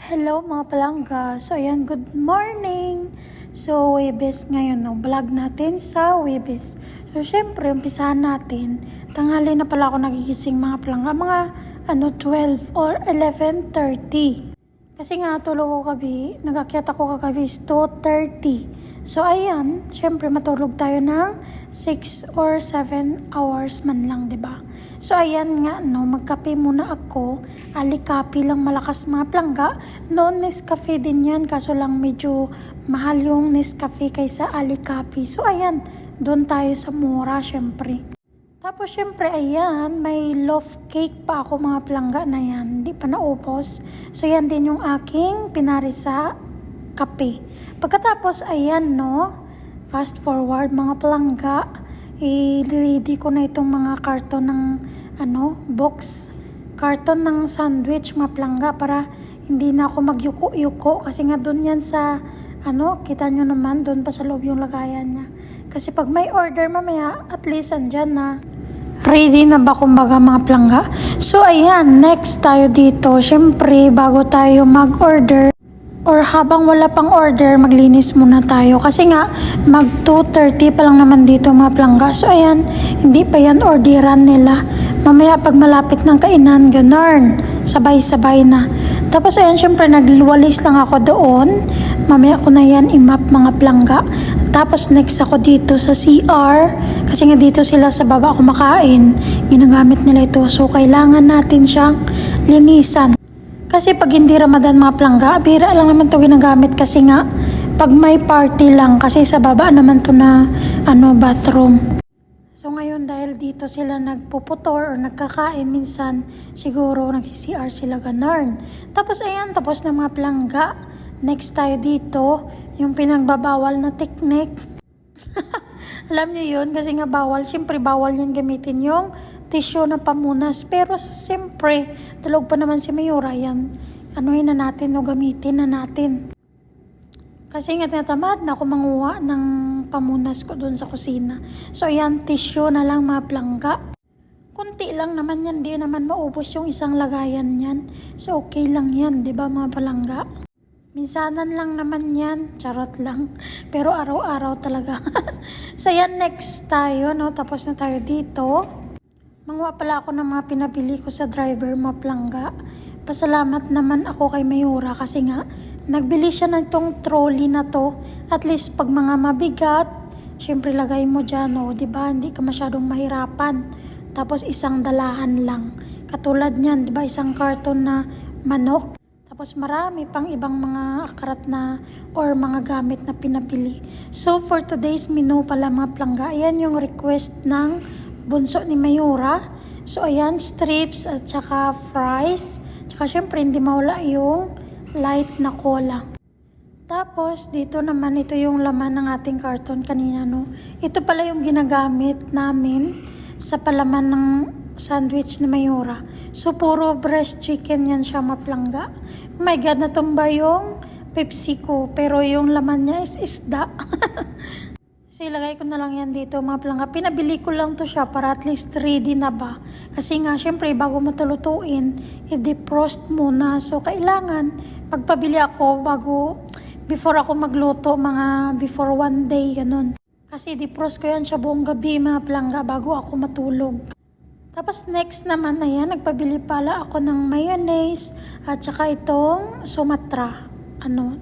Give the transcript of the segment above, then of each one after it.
Hello mga palangga. So ayan, good morning. So Webes ngayon, no, vlog natin sa Webes. So syempre, umpisahan natin. Tanghali na pala ako nagigising mga palangga, mga 12 or 11:30. Kasi nga tulog ko gabi, nagakyat ako kagabi is 2:30. So ayan, syempre matulog tayo ng 6 or 7 hours man lang, 'di ba? So ayan nga, no, magkape muna ako. Alikapi lang malakas mga plangga. No, Nescafe din yan, kaso lang medyo mahal yung Nescafe kaysa Alikapi. So ayan, doon tayo sa mura syempre. Tapos syempre ayan, may loaf cake pa ako mga plangga na yan. Hindi pa naubos. So yan din yung aking pinari sa kape. Pagkatapos ayan, no, fast forward mga plangga. I-ready ko na itong mga karton ng box. Karton ng sandwich mga plangga para hindi na ako magyuko-yuko kasi nga doon yan sa kita nyo naman doon pa sa loob yung lagayan niya. Kasi pag may order mamaya, at least andyan na. Ready na ba kumbaga mga plangga? So ayan, next tayo dito. Syempre, bago tayo mag-order or habang wala pang order, maglinis muna tayo. Kasi nga, mag 2:30 pa lang naman dito mga plangga. So ayan, hindi pa yan orderan nila. Mamaya pag malapit ng kainan, ganun. Sabay-sabay na. Tapos ayan, syempre nagwalis lang ako doon. Mamaya ko na yan i-map mga plangga. Tapos next ako dito sa CR. Kasi nga dito sila sa baba kumakain. Ginagamit nila ito. So kailangan natin siyang linisan. Kasi pag hindi Ramadan mga plangga, bira lang naman ito ginagamit kasi nga pag may party lang kasi sa baba naman to na bathroom. So ngayon dahil dito sila nagpuputor or nagkakain, minsan siguro nagsi-CR sila ganun. Tapos ayan, tapos na mga plangga. Next tayo dito, yung pinagbabawal na technique. Alam niyo yun kasi nga bawal, syempre bawal yan gamitin yung tissue na pamunas. Pero siyempre, tulog pa naman si Mayura yan. Anuhin na natin o gamitin na natin. Kasi nga tinatamad na ako manguha ng pamunas ko doon sa kusina. So yan, tissue na lang mga plangga. Kunti lang naman yan, di naman maubos yung isang lagayan yan. So okay lang yan, di ba mga palangga? Minsanan lang naman yan, charot lang. Pero araw-araw talaga. So yan, next tayo, no? Tapos na tayo dito. Manguha pala ako ng mga pinabili ko sa driver, mga plangga. Pasalamat naman ako kay Mayura kasi nga, nagbili siya ng itong trolley na to. At least pag mga mabigat, syempre lagay mo dyan, o, diba? Hindi ka masyadong mahirapan. Tapos isang dalahan lang. Katulad niyan, diba? Isang karton na manok. Tapos marami pang ibang mga akarat na or mga gamit na pinabili. So for today's menu pala mga plangga, ayan yung request ng bunso ni Mayura. So ayan, strips at saka fries. Tsaka syempre hindi mawala yung light na cola. Tapos dito naman, ito yung laman ng ating karton kanina, no. Ito pala yung ginagamit namin sa palaman ng sandwich ni Mayura. So puro breast chicken yan siya maplangga. Oh my God, natumba yung Pepsi ko. Pero yung laman niya is isda. So ilagay ko na lang yan dito mga plangga. Pinabili ko lang to siya para at least ready na ba. Kasi nga syempre bago mo tulutuin, i-defrost muna. So kailangan magpabili ako before ako magluto, mga before 1 day, ganun. Kasi defrost ko yan siya buong gabi mga plangga bago ako matulog. Tapos next naman, ayan, nagpabili pala ako ng mayonnaise at saka itong Sumatra,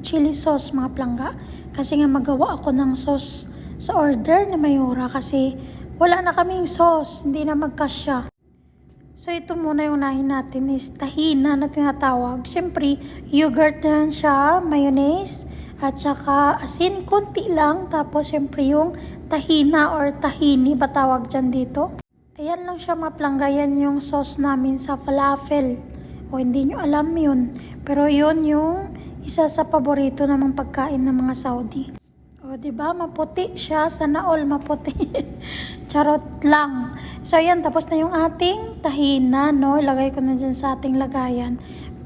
chili sauce mga plangga. Kasi nga magawa ako ng sauce sa order ni Mayura kasi wala na kaming sauce, hindi na magkasya. So ito muna yung unahin natin is tahina na tinatawag. Siyempre, yogurt na siya, mayonnaise, at saka asin, konti lang. Tapos siyempre yung tahina or tahini, ba tawag dyan dito? Ayan lang siya maplangga, yan yung sauce namin sa falafel. O hindi nyo alam yun. Pero yun yung isa sa paborito namang pagkain ng mga Saudi. O diba, maputi siya, sana all maputi. Charot lang. So ayan, tapos na yung ating tahina, no? Ilagay ko na dyan sa ating lagayan.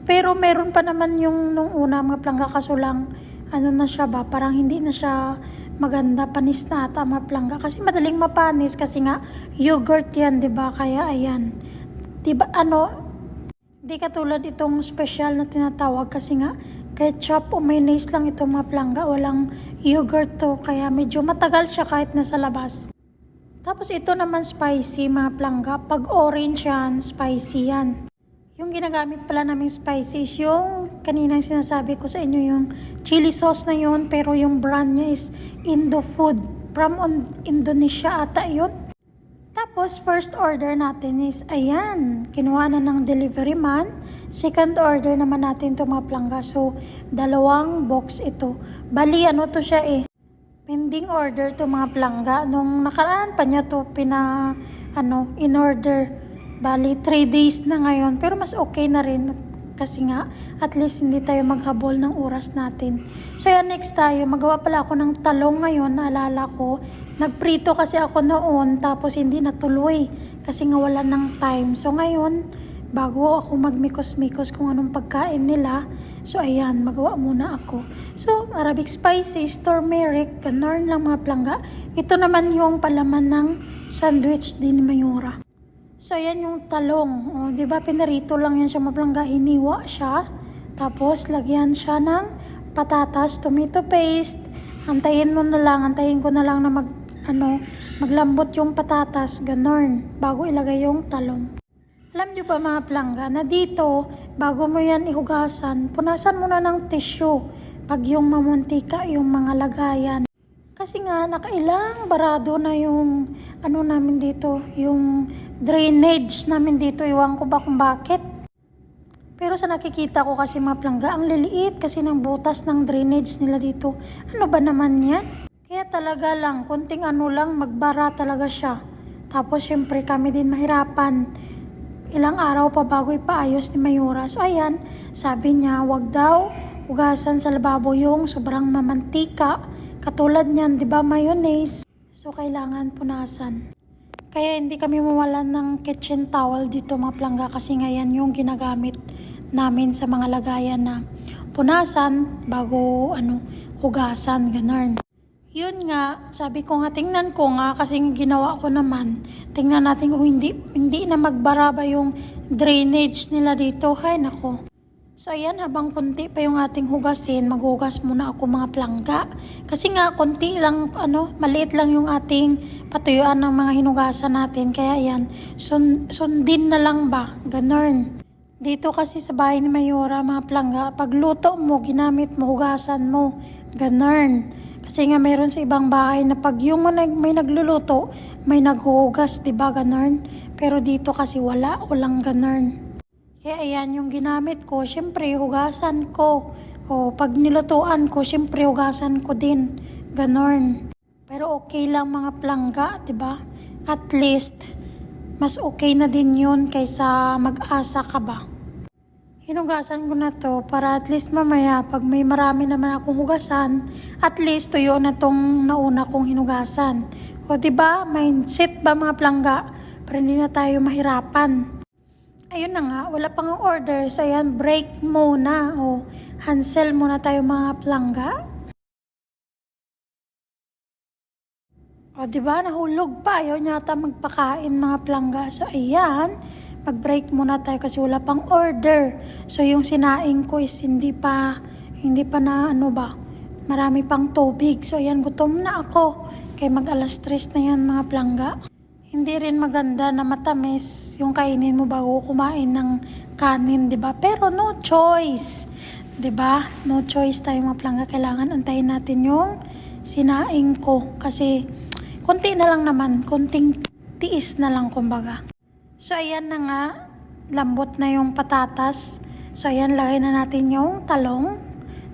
Pero meron pa naman yung nung una mga plangga, kaso lang, na siya ba? Parang hindi na siya maganda, panis na ata mga plangga. Kasi madaling mapanis kasi nga yogurt yan, diba? Kaya ayan. Diba, Di katulad itong special na tinatawag kasi nga ketchup o mayonnaise lang itong mga plangga. Walang yogurt to kaya medyo matagal siya kahit nasa labas. Tapos ito naman spicy mga plangga. Pag orange yan, spicy yan. Yung ginagamit pala naming spicy is yung kaninang sinasabi ko sa inyo yung chili sauce na yun. Pero yung brand niya is Indo Food. From Indonesia ata yun. Tapos, first order natin is, ayan, kinuha na ng delivery man. Second order naman natin ito mga plangga. So, 2 box ito. Bali, ano to siya eh. Pending order to mga plangga. Nung nakaraan pa niya to in order. Bali, 3 days na ngayon. Pero mas okay na rin. Kasi nga, at least hindi tayo maghabol ng oras natin. So, yan, next tayo. Magawa pala ako ng talong ngayon. Naalala ko. Nagprito kasi ako noon. Tapos, hindi natuloy. Kasi nga wala ng time. So, ngayon, bago ako magmikos-mikos kung anong pagkain nila. So, ayan. Magawa muna ako. So, Arabic spices, turmeric, ganun lang mga plangga. Ito naman yung palaman ng sandwich din ni Mayura. So, ayan yung talong. O, diba, pinarito lang yan siya maplangga. Hiniwa siya. Tapos, lagyan siya ng patatas, tomato paste. Antayin ko na lang na maglambot yung patatas. Ganon. Bago ilagay yung talong. Alam nyo ba mga plangga, na dito, bago mo yan ihugasan, punasan mo na ng tissue. Pag yung mamuntika, yung mga lagayan. Kasi nga, nakailang barado na yung namin dito, yung drainage namin dito. Iwan ko ba kung bakit. Pero sa nakikita ko kasi mga plangga, ang liliit kasi ng butas ng drainage nila dito. Ano ba naman yan? Kaya talaga lang, konting magbara talaga siya. Tapos syempre kami din mahirapan. Ilang araw pa bago ipaayos ni Mayura. So ayan, sabi niya, wag daw hugasan sa lababo yung sobrang mamantika. Katulad niyan, di ba, mayonnaise? So, kailangan punasan. Kaya hindi kami mawalan ng kitchen towel dito mga plangga kasi ngayon yung ginagamit namin sa mga lagayan na punasan bago hugasan, ganun. Yun nga, sabi ko nga, tingnan ko nga kasi ginawa ko naman. Tingnan natin kung hindi na magbaraba yung drainage nila dito. Hay nako. So, ayan, habang konti pa yung ating hugasin, maghugas muna ako mga plangga. Kasi nga, konti lang, maliit lang yung ating patuyuan ng mga hinugasan natin. Kaya, ayan, sundin na lang ba? Ganon. Dito kasi sa bahay ni Mayura, mga plangga, pag luto mo, ginamit mo, hugasan mo. Ganon. Kasi nga, mayroon sa ibang bahay na pag yung may nagluluto, may naghuhugas, diba? Ganon. Pero dito kasi walang ganon. Kaya ayan yung ginamit ko, syempre hugasan ko. O pag nilutuan ko, syempre hugasan ko din. Ganon. Pero okay lang mga plangga, 'di ba? At least mas okay na din 'yun kaysa mag-asa ka ba. Hinugasan ko na to para at least mamaya pag may marami naman akong hugasan, at least tuyo na tong nauna kong hinugasan. O 'di ba? Mindset ba mga plangga? Para hindi na tayo mahirapan. Ayun na nga, wala pang order. So, ayan, break muna. O, cancel muna tayo mga plangga. O, diba? Nahulog pa. Ayaw niya ata magpakain mga plangga. So, ayan, mag-break muna tayo kasi wala pang order. So, yung sinaing ko is hindi pa na marami pang tubig. So, ayan, gutom na ako. Kaya mag-alas 3 na yan mga plangga. Hindi rin maganda na matamis yung kainin mo bago kumain ng kanin, 'di ba? Pero no choice. 'Di ba? No choice tayo mga plangga, kailangan antayin natin yung sinaing ko kasi konti na lang naman, konting tiis na lang kumbaga. So ayan na nga, lambot na yung patatas. So ayan, lagay na natin yung talong.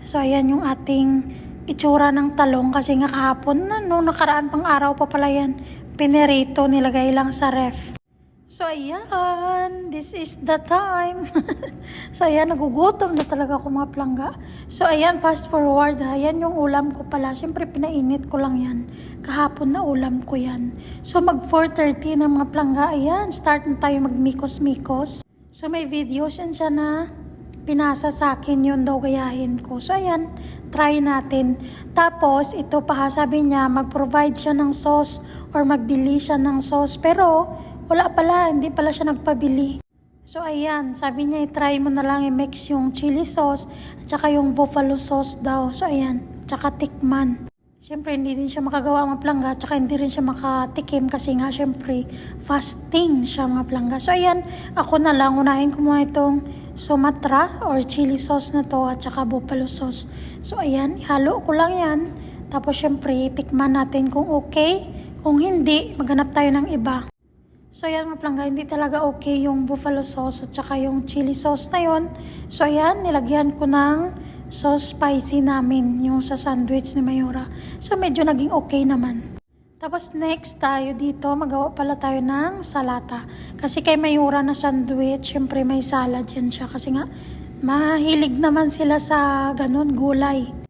So ayan yung ating itsura ng talong kasi nga kahapon na, no, nakaraan pang araw pa pala yan. Pinerito, nilagay lang sa ref. So, ayan. This is the time. So, ayan. Nagugutom na talaga ako mga plangga. So, ayan. Fast forward. Ayan yung ulam ko pala. Siyempre, pinainit ko lang yan. Kahapon na ulam ko yan. So, mag 4:30 na mga plangga. Ayan. Start na tayo magmikos-mikos. So, may videos yan siya na pinasa sa akin yun daw gayahin ko. So, ayan. Try natin. Tapos, ito pa sabi niya, mag-provide siya ng sauce or magbili siya ng sauce. Pero, wala pala. Hindi pala siya nagpabili. So ayan, sabi niya i-try mo na lang i-mix yung chili sauce at saka yung buffalo sauce daw. So ayan, tsaka tikman. Siyempre hindi din siya makagawa mga plangga at saka hindi rin siya makatikim kasi nga siyempre fasting siya mga plangga. So ayan, ako na lang, unahin ko muna itong Sumatra or chili sauce na to at saka buffalo sauce. So ayan, ihalo ko lang yan. Tapos siyempre tikman natin kung okay. Kung hindi, maghanap tayo ng iba. So ayan mga plangga, hindi talaga okay yung buffalo sauce at saka yung chili sauce na yon. So ayan, nilagyan ko ng sauce spicy namin yung sa sandwich ni Mayura. So medyo naging okay naman. Tapos next tayo dito, magawa pala tayo ng salata. Kasi kay Mayura na sandwich, syempre may salad yan siya. Kasi nga, mahilig naman sila sa ganun, gulay.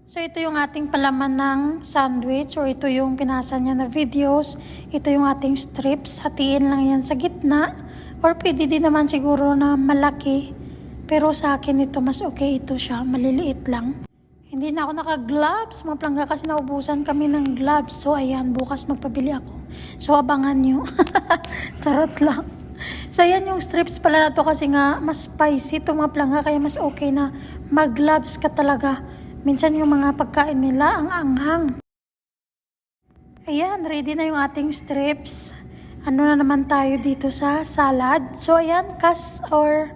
So ito yung ating palaman ng sandwich or ito yung pinasa niya na videos. Ito yung ating strips. Hatiin lang yan sa gitna. Or pwede din naman siguro na malaki. Pero sa akin ito mas okay ito siya. Maliliit lang. Hindi na ako naka-gloves mga plangga kasi naubusan kami ng gloves. So ayan, bukas magpabili ako. So abangan nyo. Charot lang. So ayan yung strips pala na to kasi nga mas spicy ito mga plangga. Kaya mas okay na mag-gloves ka talaga. Minsan yung mga pagkain nila ang anghang. Ayan, ready na yung ating strips. Ano na naman tayo dito sa salad. So ayan, kas or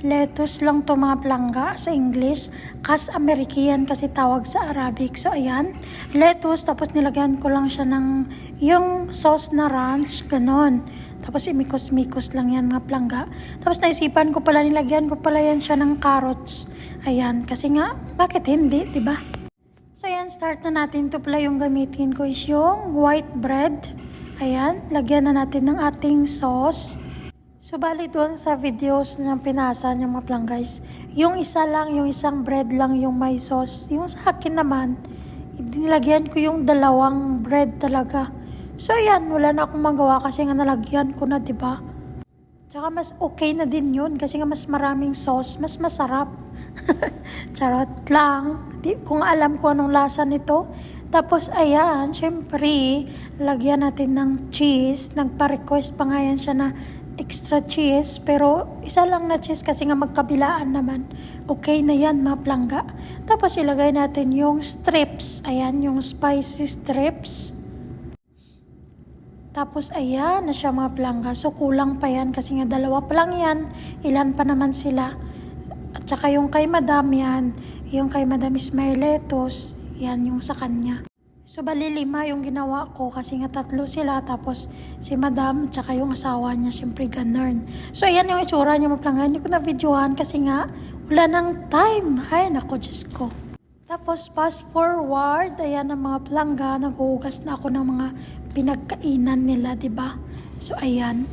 lettuce lang to mga plangga sa English. Kas American kasi tawag sa Arabic. So ayan, lettuce tapos nilagyan ko lang siya ng yung sauce na ranch, ganon. Tapos imikos-mikos lang yan mga plangga. Tapos naisipan ko pala, nilagyan ko pala yan siya ng carrots. Ayan, kasi nga, bakit hindi, diba? So ayan, start na natin. Ito pala yung gamitin ko is yung white bread. Ayan, lagyan na natin ng ating sauce. So bali doon sa videos na pinasa niya mga plangga guys, yung isa lang, yung isang bread lang yung may sauce. Yung sa akin naman, nilagyan ko yung dalawang bread talaga. So ayan, wala na akong magawa kasi nga nalagyan ko na, diba? Tsaka mas okay na din yun kasi nga mas maraming sauce, mas masarap. Charot lang. Di ko nga alam kung anong lasa nito. Tapos ayan, syempre, lagyan natin ng cheese. Nagpa-request pa nga yan siya na extra cheese. Pero isa lang na cheese kasi nga magkabilaan naman. Okay na yan mga plangga. Tapos ilagay natin yung strips. Ayan, yung spicy strips. Tapos ayan na siya mga plangga. So kulang pa yan kasi nga dalawa pa lang yan. Ilan pa naman sila. At saka yung kay Madam yan. Yung kay Madam is may lettuce. Yan yung sa kanya. So bali 5 yung ginawa ko kasi nga 3 sila. Tapos si Madam at saka yung asawa niya syempre ganun. So ayan yung itsura niya mga plangga. Hindi ko na videohan kasi nga wala nang time. Ay nako Diyos ko. Tapos fast forward. Ayan ang mga plangga. Naghuhugas na ako ng mga pinagkainan nila, diba? So, ayan.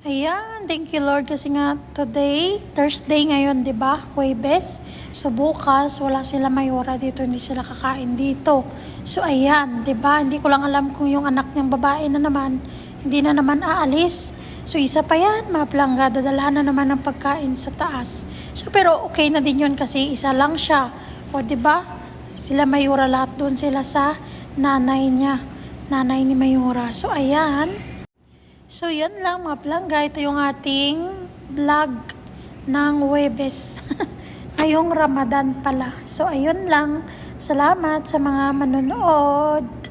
Ayan, thank you Lord kasi nga today, Thursday ngayon, diba? Huwebes. So, bukas, wala sila Mayura dito, hindi sila kakain dito. So, ayan, diba? Hindi ko lang alam kung yung anak niyang babae na naman, hindi na naman aalis. So, isa pa yan, mga plangga, dadalahan na naman ng pagkain sa taas. So, pero okay na din yun kasi isa lang siya. O, diba? Sila Mayura, lahat doon sila sa nanay niya. Nanay ni Mayura. So, ayan. So, yan lang mga plangga. Ito yung ating vlog ng Huwebes. Ngayong Ramadan pala. So, ayun lang. Salamat sa mga manonood.